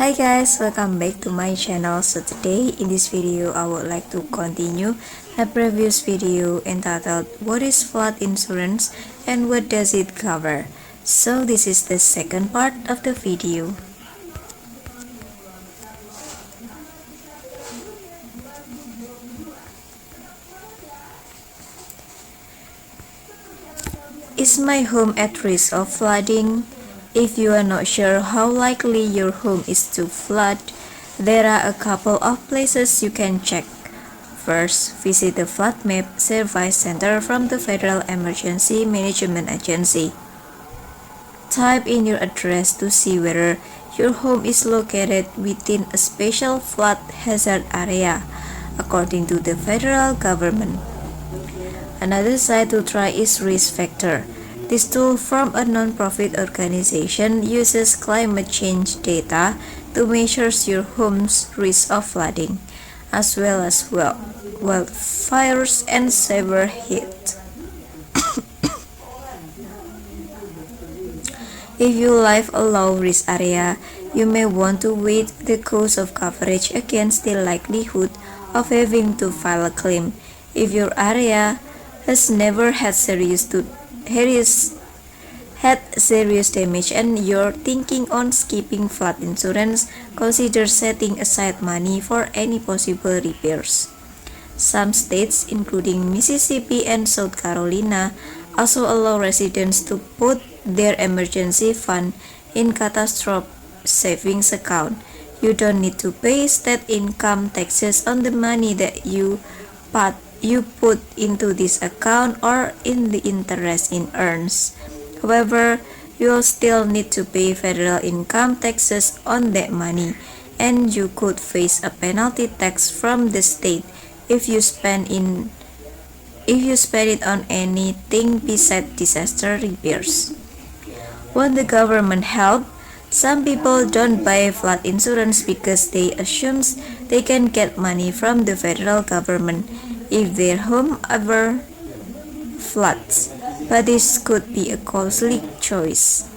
Hi guys, welcome back to my channel. So today in this video I would like to continue a previous video entitled what is flood insurance and what does it cover. So this is the second part of the video. Is my home at risk of flooding? If you are not sure how likely your home is to flood, there are a couple of places you can check. First, visit the Flood Map Service Center from the Federal Emergency Management Agency. Type in your address to see whether your home is located within a special flood hazard area, according to the federal government. Another site to try is Risk Factor. This tool from a non-profit organization uses climate change data to measure your home's risk of flooding, as well as wildfires and severe heat. If you live a low-risk area, you may want to weigh the cost of coverage against the likelihood of having to file a claim. If your area has never had serious damage and you're thinking on skipping flood insurance, consider setting aside money for any possible repairs. Some states, including Mississippi and South Carolina, also allow residents to put their emergency fund in catastrophe savings account. You don't need to pay state income taxes on the money that you put into this account or in the interest it earns. However, you will still need to pay federal income taxes on that money, and you could face a penalty tax from the state if you spend it on anything besides disaster repairs. Want the government help? Some people don't buy flood insurance because they assume they can get money from the federal government if their home ever floods, but this could be a costly choice.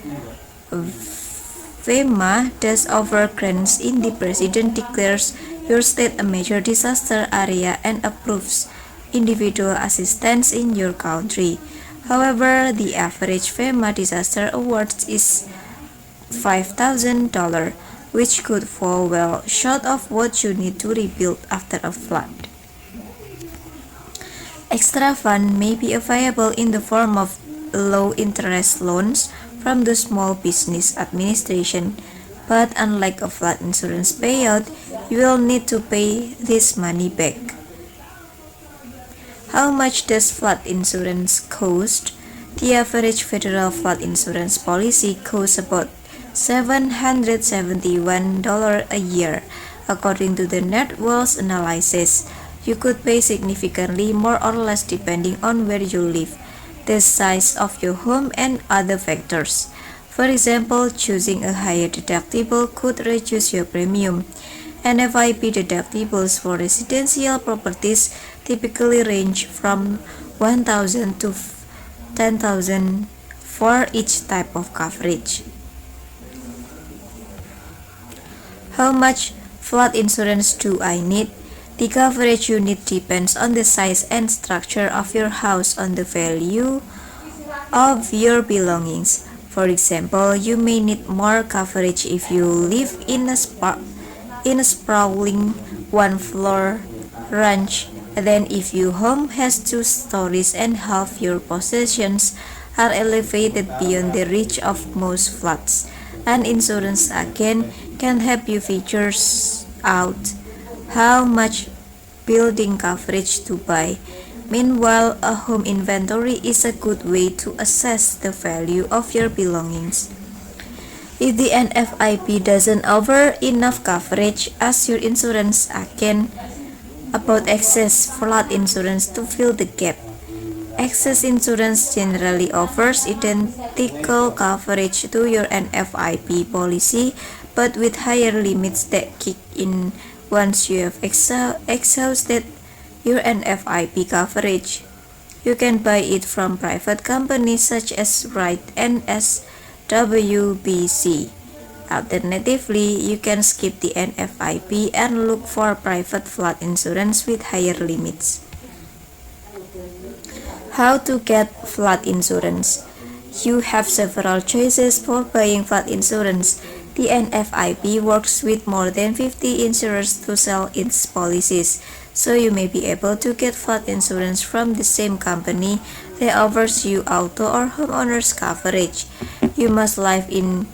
FEMA does offer grants if the president declares your state a major disaster area and approves individual assistance in your country. However, the average FEMA disaster awards is $5,000, which could fall well short of what you need to rebuild after a flood. Extra fund may be available in the form of low-interest loans from the Small Business Administration, but unlike a flood insurance payout, you will need to pay this money back. How much does flood insurance cost? The average federal flood insurance policy costs about $771 a year, according to the Net Worth analysis. You could pay significantly more or less depending on where you live, the size of your home, and other factors. For example, choosing a higher deductible could reduce your premium. NFIP deductibles for residential properties typically range from $1,000 to $10,000 for each type of coverage. How much flood insurance do I need? The coverage you need depends on the size and structure of your house on the value of your belongings. For example, you may need more coverage if you live in a sprawling one-floor ranch than if your home has 2 stories and half your possessions are elevated beyond the reach of most floods. An insurance agent can help you figure out how much building coverage to buy. Meanwhile, a home inventory is a good way to assess the value of your belongings. If the NFIP doesn't offer enough coverage, ask your insurance agent about excess flood insurance to fill the gap. Excess insurance generally offers identical coverage to your NFIP policy, but with higher limits that kick in once you have exhausted your NFIP coverage. You can buy it from private companies such as Wright and SWBC. Alternatively, you can skip the NFIP and look for private flood insurance with higher limits. How to get flood insurance? You have several choices for buying flood insurance. The NFIP works with more than 50 insurers to sell its policies, so you may be able to get flood insurance from the same company that offers you auto or homeowners coverage. You must live in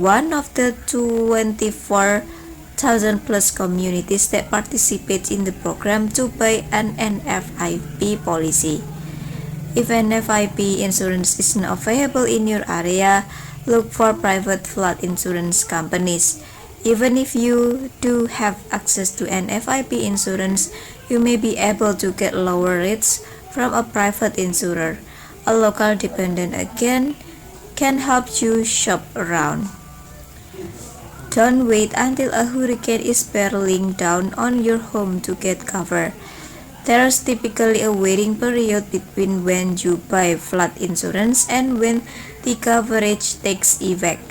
one of the 24,000 plus communities that participate in the program to buy an NFIP policy. If NFIP insurance is not available in your area, look for private flood insurance companies. Even if you do have access to NFIP insurance, you may be able to get lower rates from a private insurer. A local dependent again can help you shop around. Don't wait until a hurricane is barreling down on your home to get cover. There's typically a waiting period between when you buy flood insurance and when the coverage takes effect.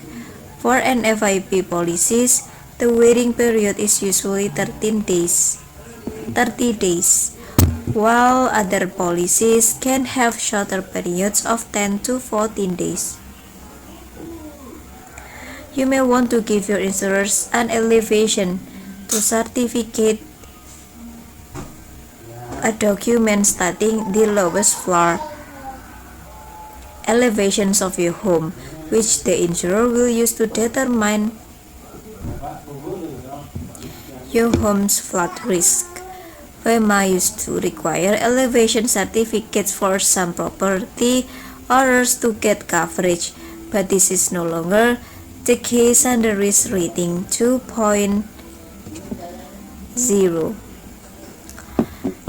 For NFIP policies, the waiting period is usually 30 days, while other policies can have shorter periods of 10 to 14 days. You may want to give your insurers an elevation to certificate, a document stating the lowest floor elevations of your home, which the insurer will use to determine your home's flood risk. FEMA used to require elevation certificates for some property owners to get coverage, but this is no longer the case under risk rating 2.0.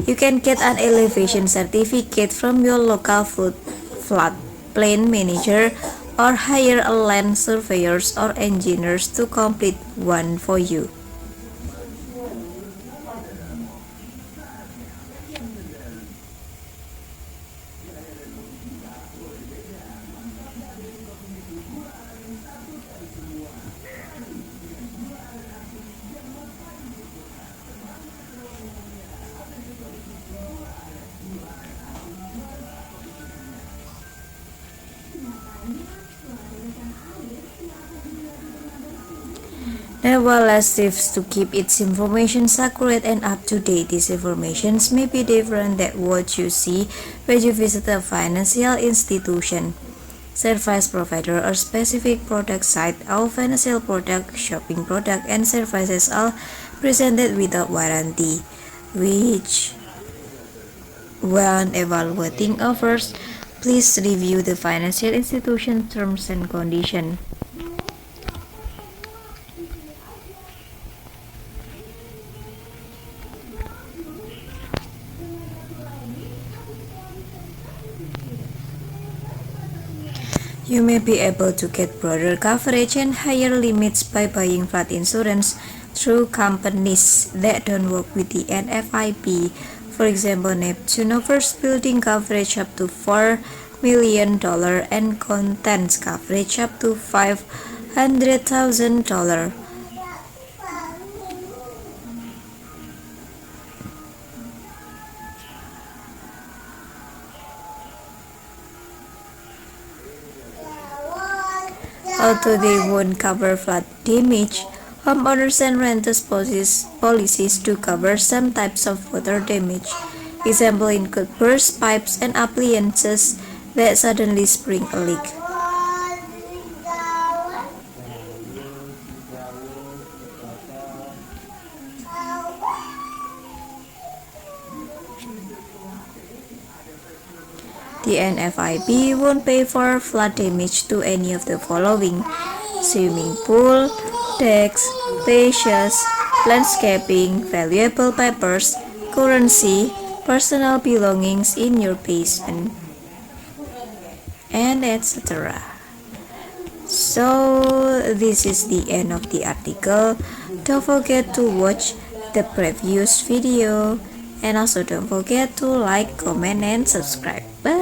You can get an elevation certificate from your local floodplain manager or hire a land surveyors or engineers to complete one for you. Nevertheless, tips to keep its information accurate and up-to-date. These informations may be different than what you see when you visit a financial institution, service provider, or specific product site. All financial product, shopping product, and services are presented without warranty, which when evaluating offers, please review the financial institution terms and conditions. You may be able to get broader coverage and higher limits by buying flood insurance through companies that don't work with the NFIP. For example, Neptune offers building coverage up to $4 million and contents coverage up to $500,000. Although they won't cover flood damage, homeowners and renters policies do cover some types of water damage. Examples include burst pipes and appliances that suddenly spring a leak. The NFIP won't pay for flood damage to any of the following: swimming pool, decks, patches, landscaping, valuable papers, currency, personal belongings in your basement, and etc. So this is the end of the article. Don't forget to watch the previous video, and also don't forget to like, comment, and subscribe. Bye.